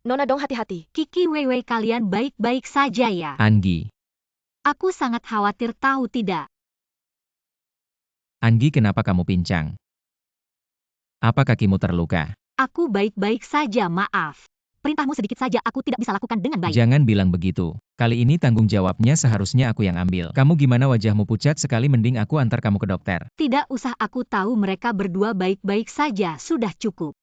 Nona dong hati-hati. Kiki Wewe kalian baik-baik saja ya? Anggi. Aku sangat khawatir tahu tidak. Anggi, kenapa kamu pincang? Apa kakimu terluka? Aku baik-baik saja, maaf. Perintahmu sedikit saja aku tidak bisa lakukan dengan baik. Jangan bilang begitu. Kali ini tanggung jawabnya seharusnya aku yang ambil. Kamu gimana, wajahmu pucat sekali, mending aku antar kamu ke dokter. Tidak usah, aku tahu mereka berdua baik-baik saja, sudah cukup.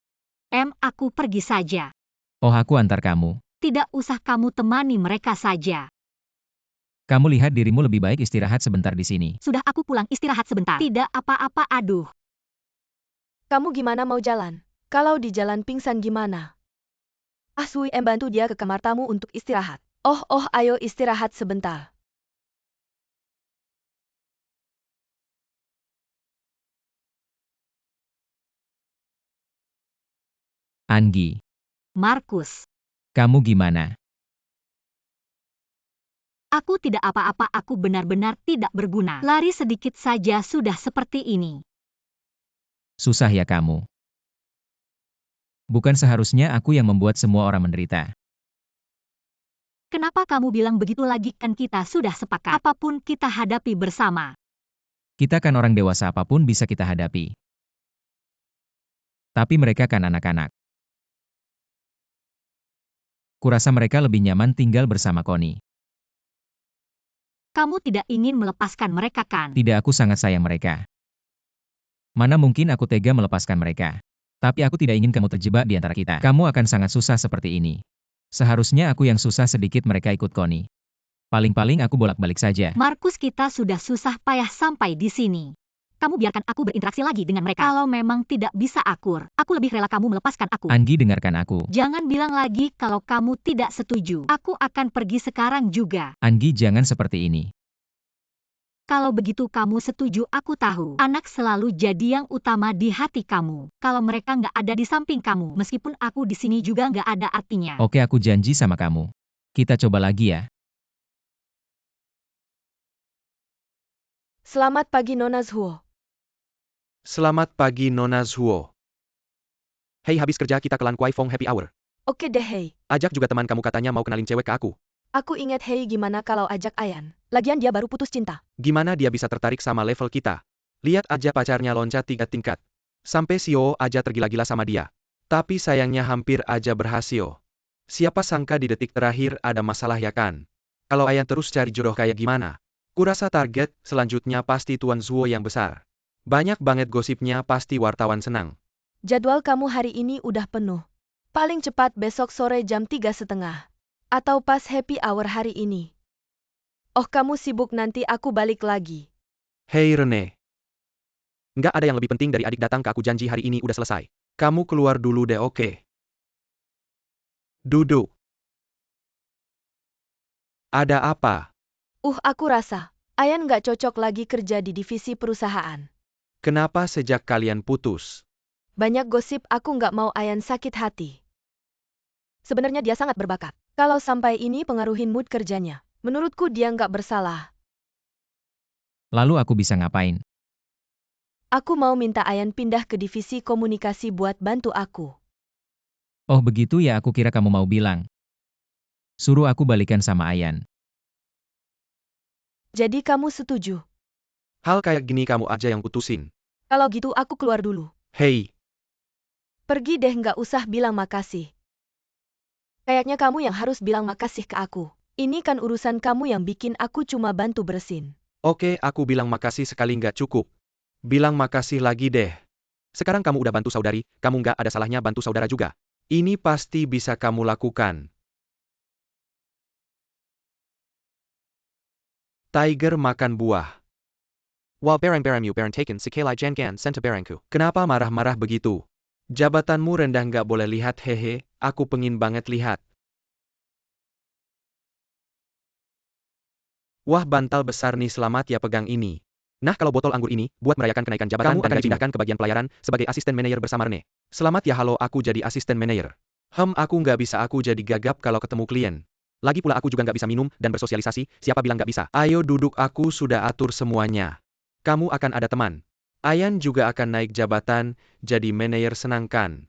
Aku pergi saja. Oh, aku antar kamu. Tidak usah, kamu temani mereka saja. Kamu lihat dirimu, lebih baik istirahat sebentar di sini. Sudah, aku pulang istirahat sebentar. Tidak apa-apa, aduh. Kamu gimana mau jalan? Kalau di jalan pingsan gimana? Asui bantu dia ke kamar tamu untuk istirahat. Oh, ayo istirahat sebentar. Anggi. Markus. Kamu gimana? Aku tidak apa-apa, aku benar-benar tidak berguna. Lari sedikit saja sudah seperti ini. Susah ya kamu. Bukan seharusnya aku yang membuat semua orang menderita. Kenapa kamu bilang begitu lagi, kan kita sudah sepakat. Apapun kita hadapi bersama. Kita kan orang dewasa, apapun bisa kita hadapi. Tapi mereka kan anak-anak. Kurasa mereka lebih nyaman tinggal bersama Connie. Kamu tidak ingin melepaskan mereka kan? Tidak, aku sangat sayang mereka. Mana mungkin aku tega melepaskan mereka. Tapi aku tidak ingin kamu terjebak di antara kita. Kamu akan sangat susah seperti ini. Seharusnya aku yang susah sedikit, mereka ikut Connie. Paling-paling aku bolak-balik saja. Markus, kita sudah susah payah sampai di sini. Kamu biarkan aku berinteraksi lagi dengan mereka. Kalau memang tidak bisa akur, aku lebih rela kamu melepaskan aku. Anggi, dengarkan aku. Jangan bilang lagi kalau kamu tidak setuju. Aku akan pergi sekarang juga. Anggi, jangan seperti ini. Kalau begitu kamu setuju, aku tahu. Anak selalu jadi yang utama di hati kamu. Kalau mereka nggak ada di samping kamu, meskipun aku di sini juga nggak ada artinya. Oke, aku janji sama kamu. Kita coba lagi ya. Selamat pagi Nona Zhuo. Selamat pagi Nona Zhuo. Hei, habis kerja kita ke Lan Kwai Fong Happy Hour. Oke deh Hei. Ajak juga teman kamu, katanya mau kenalin cewek ke aku. Aku ingat Hei, gimana kalau ajak Ayan? Lagian dia baru putus cinta. Gimana dia bisa tertarik sama level kita? Lihat aja pacarnya loncat 3 tingkat. Sampai CEO aja tergila-gila sama dia. Tapi sayangnya hampir aja berhasil. Siapa sangka di detik terakhir ada masalah ya kan? Kalau Ayan terus cari jodoh kayak gimana? Kurasa target selanjutnya pasti Tuan Zhuo yang besar. Banyak banget gosipnya, pasti wartawan senang. Jadwal kamu hari ini udah penuh. Paling cepat besok sore jam 3:30. Atau pas happy hour hari ini. Oh, kamu sibuk, nanti aku balik lagi. Hei Rene. Nggak ada yang lebih penting dari adik datang ke aku, janji hari ini udah selesai. Kamu keluar dulu deh, oke? Duduk. Ada apa? Aku rasa Ayan nggak cocok lagi kerja di divisi perusahaan. Kenapa sejak kalian putus? Banyak gosip, aku nggak mau Ayan sakit hati. Sebenarnya dia sangat berbakat. Kalau sampai ini pengaruhin mood kerjanya, menurutku dia nggak bersalah. Lalu aku bisa ngapain? Aku mau minta Ayan pindah ke divisi komunikasi buat bantu aku. Oh begitu ya, aku kira kamu mau bilang. Suruh aku balikan sama Ayan. Jadi kamu setuju? Hal kayak gini kamu aja yang putusin. Kalau gitu aku keluar dulu. Hei, Pergi deh, nggak usah bilang makasih. Kayaknya kamu yang harus bilang makasih ke aku. Ini kan urusan kamu yang bikin aku cuma bantu bersin. oke, aku bilang makasih sekali nggak cukup. Bilang makasih lagi deh. Sekarang kamu udah bantu saudari, kamu nggak ada salahnya bantu saudara juga. Ini pasti bisa kamu lakukan. Tiger makan buah. Wah, barang-barang you barang taken sekelai jangan senta barangku. Kenapa marah-marah begitu? Jabatanmu rendah, nggak boleh lihat, hehe, aku pengin banget lihat. Wah, bantal besar nih, selamat ya pegang ini. Nah, kalau botol anggur ini, buat merayakan kenaikan jabatan, kamu akan dipindahkan ke bagian pelayaran, sebagai asisten manajer bersama Rene. Selamat ya, halo, aku jadi asisten manajer. Aku nggak bisa, aku jadi gagap kalau ketemu klien. Lagi pula aku juga nggak bisa minum dan bersosialisasi, siapa bilang nggak bisa? Ayo duduk, aku sudah atur semuanya. Kamu akan ada teman. Ayan juga akan naik jabatan, jadi manajer, senangkan.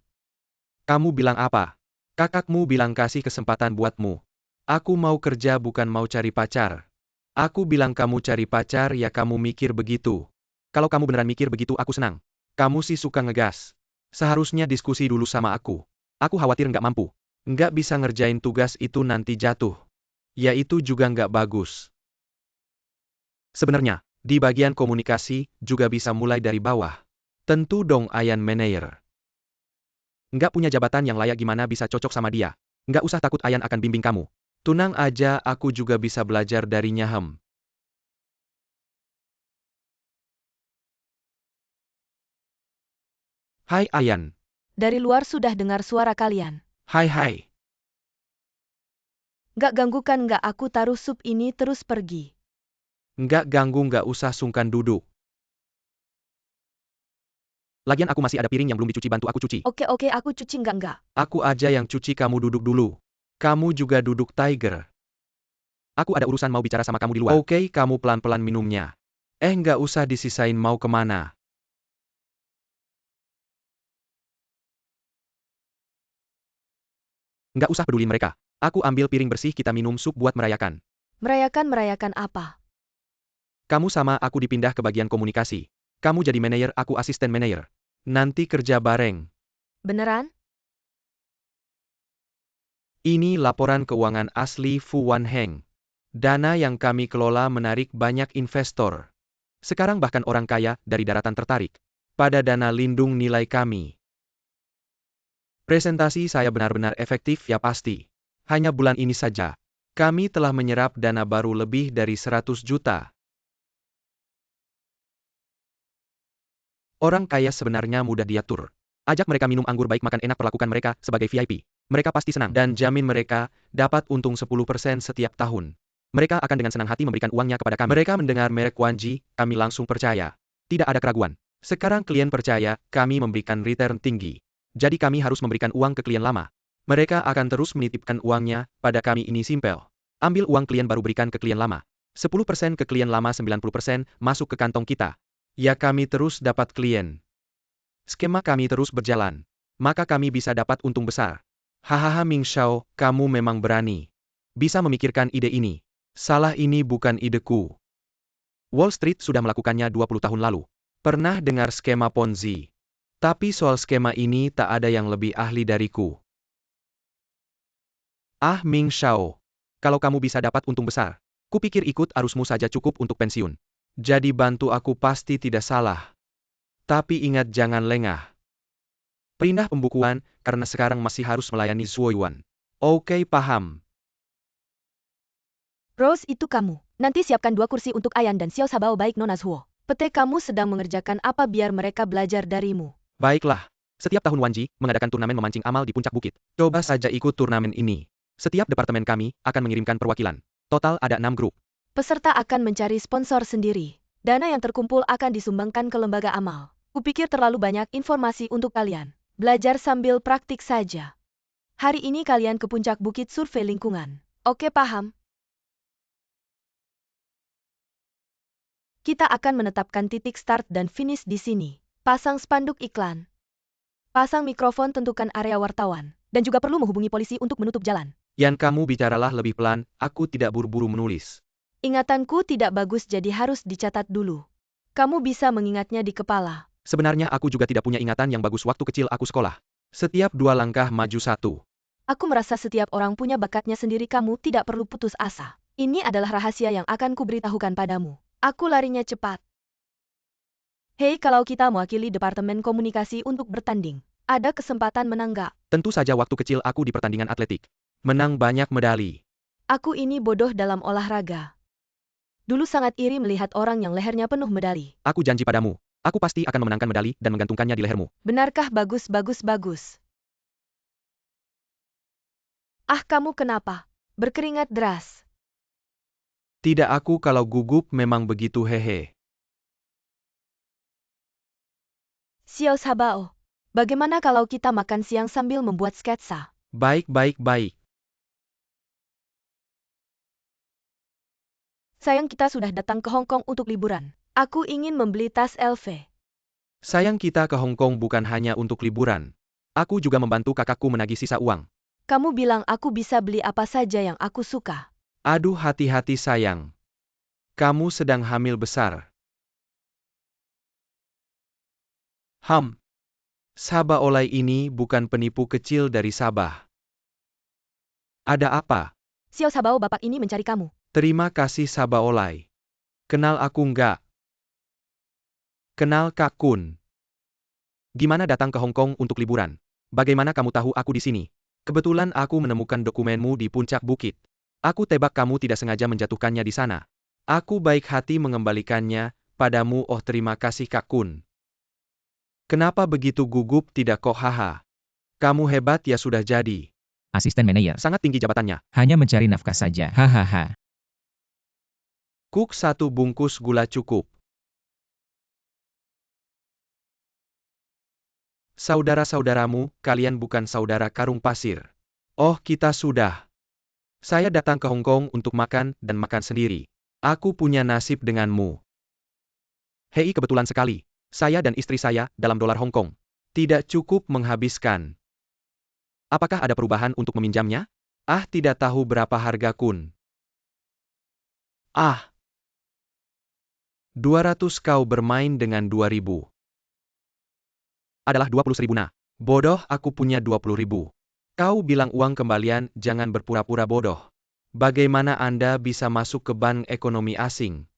Kamu bilang apa? Kakakmu bilang kasih kesempatan buatmu. Aku mau kerja bukan mau cari pacar. Aku bilang kamu cari pacar ya kamu mikir begitu. Kalau kamu beneran mikir begitu aku senang. Kamu sih suka ngegas. Seharusnya diskusi dulu sama aku. Aku khawatir nggak mampu. Nggak bisa ngerjain tugas itu nanti jatuh. Ya itu juga nggak bagus. Sebenarnya, di bagian komunikasi, juga bisa mulai dari bawah. Tentu dong Ayan Manayer. Nggak punya jabatan yang layak gimana bisa cocok sama dia. Nggak usah takut Ayan akan bimbing kamu. Tunang aja aku juga bisa belajar darinya Hai Ayan. Dari luar sudah dengar suara kalian. Hai. Nggak ganggukan nggak aku taruh sup ini terus pergi. Nggak ganggu nggak usah sungkan duduk. Lagian aku masih ada piring yang belum dicuci bantu aku cuci. Oke aku cuci nggak. Aku aja yang cuci kamu duduk dulu. Kamu juga duduk Tiger. Aku ada urusan mau bicara sama kamu di luar. Oke, kamu pelan-pelan minumnya. Nggak usah disisain mau kemana. Nggak usah peduli mereka. Aku ambil piring bersih kita minum sup buat merayakan. Merayakan apa? Kamu sama aku dipindah ke bagian komunikasi. Kamu jadi manajer, aku asisten manajer. Nanti kerja bareng. Beneran? Ini laporan keuangan asli Fu Wanheng. Dana yang kami kelola menarik banyak investor. Sekarang bahkan orang kaya dari daratan tertarik pada dana lindung nilai kami. Presentasi saya benar-benar efektif ya pasti. Hanya bulan ini saja, kami telah menyerap dana baru lebih dari 100 juta. Orang kaya sebenarnya mudah diatur. Ajak mereka minum anggur baik makan enak perlakukan mereka sebagai VIP. Mereka pasti senang dan jamin mereka dapat untung 10% setiap tahun. Mereka akan dengan senang hati memberikan uangnya kepada kami. Mereka mendengar merek Wanji, kami langsung percaya. Tidak ada keraguan. Sekarang klien percaya, kami memberikan return tinggi. Jadi kami harus memberikan uang ke klien lama. Mereka akan terus menitipkan uangnya pada kami ini simpel. Ambil uang klien baru berikan ke klien lama. 10% ke klien lama 90% masuk ke kantong kita. Ya kami terus dapat klien. Skema kami terus berjalan. Maka kami bisa dapat untung besar. Hahaha Ming Xiao, kamu memang berani. Bisa memikirkan ide ini. Salah ini bukan ideku. Wall Street sudah melakukannya 20 tahun lalu. Pernah dengar skema Ponzi. Tapi soal skema ini tak ada yang lebih ahli dariku. Ah Ming Xiao. Kalau kamu bisa dapat untung besar, kupikir ikut arusmu saja cukup untuk pensiun. Jadi bantu aku pasti tidak salah. Tapi ingat jangan lengah. Pindah pembukuan, karena sekarang masih harus melayani Zuoyuan. Oke paham. Rose itu kamu. Nanti siapkan 2 kursi untuk Ayan dan Xiao Sabao baik Nona Zuo. Pete kamu sedang mengerjakan apa biar mereka belajar darimu. Baiklah. Setiap tahun Wanji mengadakan turnamen memancing amal di puncak bukit. Coba saja ikut turnamen ini. Setiap departemen kami akan mengirimkan perwakilan. Total ada 6 grup. Peserta akan mencari sponsor sendiri. Dana yang terkumpul akan disumbangkan ke lembaga amal. Kupikir terlalu banyak informasi untuk kalian. Belajar sambil praktik saja. Hari ini kalian ke puncak bukit survei lingkungan. Oke paham? Kita akan menetapkan titik start dan finish di sini. Pasang spanduk iklan. Pasang mikrofon, tentukan area wartawan. Dan juga perlu menghubungi polisi untuk menutup jalan. Yan kamu bicaralah lebih pelan, aku tidak buru-buru menulis. Ingatanku tidak bagus jadi harus dicatat dulu. Kamu bisa mengingatnya di kepala. Sebenarnya aku juga tidak punya ingatan yang bagus waktu kecil aku sekolah. Setiap 2 langkah maju 1. Aku merasa setiap orang punya bakatnya sendiri, kamu tidak perlu putus asa. Ini adalah rahasia yang akan kuberitahukan padamu. Aku larinya cepat. Hei, kalau kita mewakili Departemen Komunikasi untuk bertanding, ada kesempatan menang nggak? Tentu saja waktu kecil aku di pertandingan atletik. Menang banyak medali. Aku ini bodoh dalam olahraga. Dulu sangat iri melihat orang yang lehernya penuh medali. Aku janji padamu, aku pasti akan memenangkan medali dan menggantungkannya di lehermu. Benarkah? Bagus. Ah, kamu kenapa? Berkeringat deras. Tidak aku kalau gugup memang begitu hehe. Xiao Sabao, bagaimana kalau kita makan siang sambil membuat sketsa? Baik. Sayang kita sudah datang ke Hong Kong untuk liburan. Aku ingin membeli tas LV. Sayang kita ke Hong Kong bukan hanya untuk liburan. Aku juga membantu kakakku menagih sisa uang. Kamu bilang aku bisa beli apa saja yang aku suka. Aduh, hati-hati sayang. Kamu sedang hamil besar. Sabah Olay ini bukan penipu kecil dari Sabah. Ada apa? Xiao Sabao, bapak ini mencari kamu. Terima kasih Sabah Olay. Kenal aku nggak? Kenal Kak Kun. Gimana datang ke Hong Kong untuk liburan? Bagaimana kamu tahu aku di sini? Kebetulan aku menemukan dokumenmu di puncak bukit. Aku tebak kamu tidak sengaja menjatuhkannya di sana. Aku baik hati mengembalikannya padamu. Oh, terima kasih Kak Kun. Kenapa begitu gugup tidak kok? Haha. Kamu hebat ya, sudah jadi. Asisten manajer. Sangat tinggi jabatannya. Hanya mencari nafkah saja. Hahaha. Cook 1 bungkus gula cukup. Saudara-saudaramu, kalian bukan saudara karung pasir. Oh, kita sudah. Saya datang ke Hong Kong untuk makan dan makan sendiri. Aku punya nasib denganmu. Hei, kebetulan sekali. Saya dan istri saya dalam dolar Hong Kong. Tidak cukup menghabiskan. Apakah ada perubahan untuk meminjamnya? Ah, tidak tahu berapa harga Kun. 200 kau bermain dengan 2000. Adalah 20.000 nah. Bodoh, aku punya 20.000. Kau bilang uang kembalian, jangan berpura-pura bodoh. Bagaimana Anda bisa masuk ke bank ekonomi asing?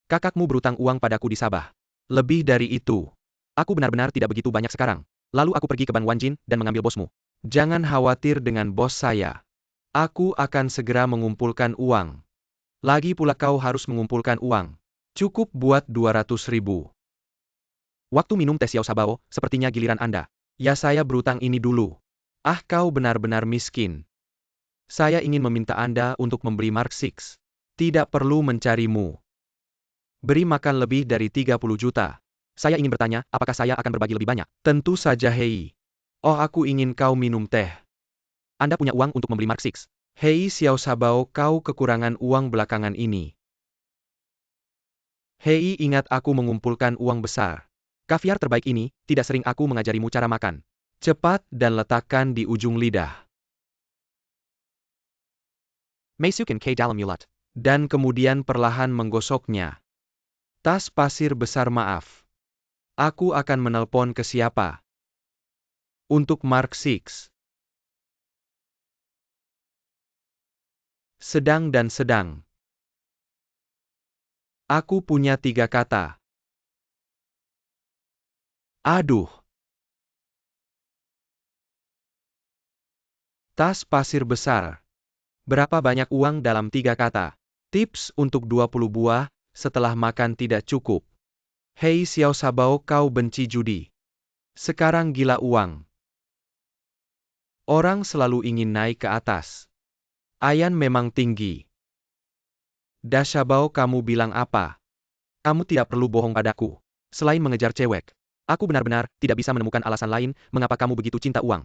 Kakakmu berutang uang padaku di Sabah. Lebih dari itu. Aku benar-benar tidak begitu banyak sekarang. Lalu aku pergi ke Bank Wanjin dan mengambil bosmu. Jangan khawatir dengan bos saya. Aku akan segera mengumpulkan uang. Lagi pula kau harus mengumpulkan uang. Cukup buat 200.000. Waktu minum teh Xiao Sabao, sepertinya giliran Anda. Ya, saya berutang ini dulu. Ah, kau benar-benar miskin. Saya ingin meminta Anda untuk membeli Mark 6. Tidak perlu mencarimu. Beri makan lebih dari 30 juta. Saya ingin bertanya, apakah saya akan berbagi lebih banyak? Tentu saja, Hei. Oh, aku ingin kau minum teh. Anda punya uang untuk membeli Mark 6. Hei Xiao Sabao, kau kekurangan uang belakangan ini. Hei, ingat aku mengumpulkan uang besar. Kaviar terbaik ini, tidak sering aku mengajarimu cara makan. Cepat dan letakkan di ujung lidah. Masukin ke dalam mulut. Dan kemudian perlahan menggosoknya. Tas pasir besar, maaf. Aku akan menelpon ke siapa? Untuk Mark 6. Sedang dan sedang. Aku punya 3 kata. Aduh. Tas pasir besar. Berapa banyak uang dalam 3 kata? Tips untuk 20 buah, setelah makan tidak cukup. Hei Xiao Sabao, kau benci judi. Sekarang gila uang. Orang selalu ingin naik ke atas. Ayan memang tinggi. Da Sabao, kamu bilang apa? Kamu tidak perlu bohong padaku. Selain mengejar cewek, aku benar-benar tidak bisa menemukan alasan lain mengapa kamu begitu cinta uang.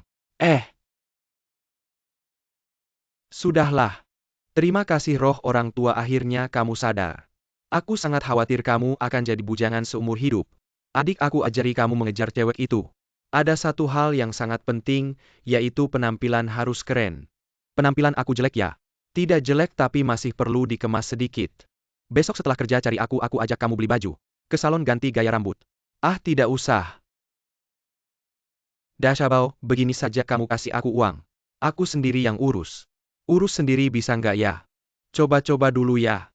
Sudahlah. Terima kasih roh orang tua, akhirnya kamu sadar. Aku sangat khawatir kamu akan jadi bujangan seumur hidup. Adik, aku ajari kamu mengejar cewek itu. Ada satu hal yang sangat penting, yaitu penampilan harus keren. Penampilan aku jelek ya? Tidak jelek, tapi masih perlu dikemas sedikit. Besok setelah kerja cari aku ajak kamu beli baju. Ke salon ganti gaya rambut. Ah, tidak usah. Da Sabao, begini saja, kamu kasih aku uang. Aku sendiri yang urus. Urus sendiri bisa nggak ya? Coba-coba dulu ya.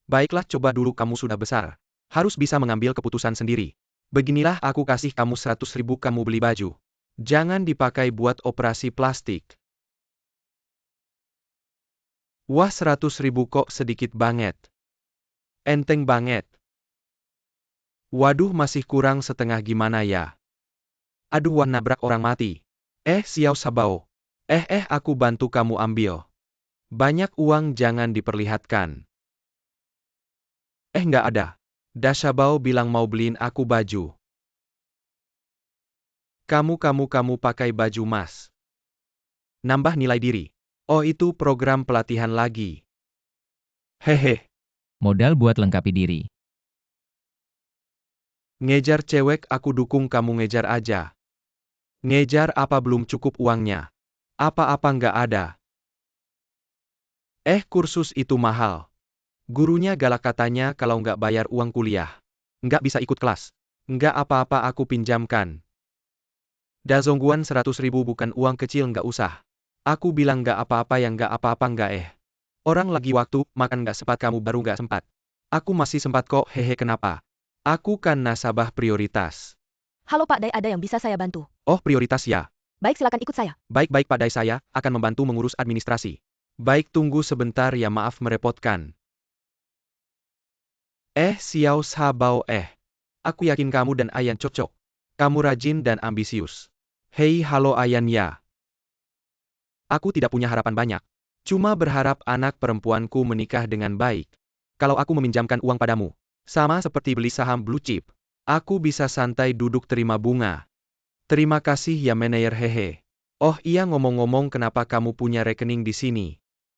Baiklah, coba dulu, kamu sudah besar. Harus bisa mengambil keputusan sendiri. Beginilah, aku kasih kamu 100.000, kamu beli baju. Jangan dipakai buat operasi plastik. Wah, 100.000 kok sedikit banget. Enteng banget. Waduh, masih kurang setengah, gimana ya? Aduh, wah, nabrak orang mati. Xiao Sabao. Aku bantu kamu ambil. Banyak uang jangan diperlihatkan. Nggak ada. Da Sabao bilang mau beliin aku baju. Kamu pakai baju mas. Nambah nilai diri. Oh, itu program pelatihan lagi. Hehe. Modal buat lengkapi diri. Ngejar cewek aku dukung, kamu ngejar aja. Ngejar apa, belum cukup uangnya? Apa-apa nggak ada. Kursus itu mahal. Gurunya galak katanya kalau nggak bayar uang kuliah. Nggak bisa ikut kelas. Nggak apa-apa aku pinjamkan. Dazongguan 100.000 bukan uang kecil nggak usah. Aku bilang nggak apa-apa yang nggak apa-apa nggak Orang lagi waktu, makan nggak sempat kamu baru nggak sempat. Aku masih sempat kok hehe kenapa? Aku kan nasabah prioritas. Halo Pak Dai, ada yang bisa saya bantu? Oh prioritas ya. Baik, silakan ikut saya. Baik-baik Pak Dai saya akan membantu mengurus administrasi. Baik tunggu sebentar ya maaf merepotkan. Xiao Sabao Aku yakin kamu dan Ayan cocok. Kamu rajin dan ambisius. Hei halo Ayan ya. Aku tidak punya harapan banyak. Cuma berharap anak perempuanku menikah dengan baik. Kalau aku meminjamkan uang padamu, sama seperti beli saham blue chip, aku bisa santai duduk terima bunga. Terima kasih ya manajer hehe. Oh iya ngomong-ngomong kenapa kamu punya rekening di sini?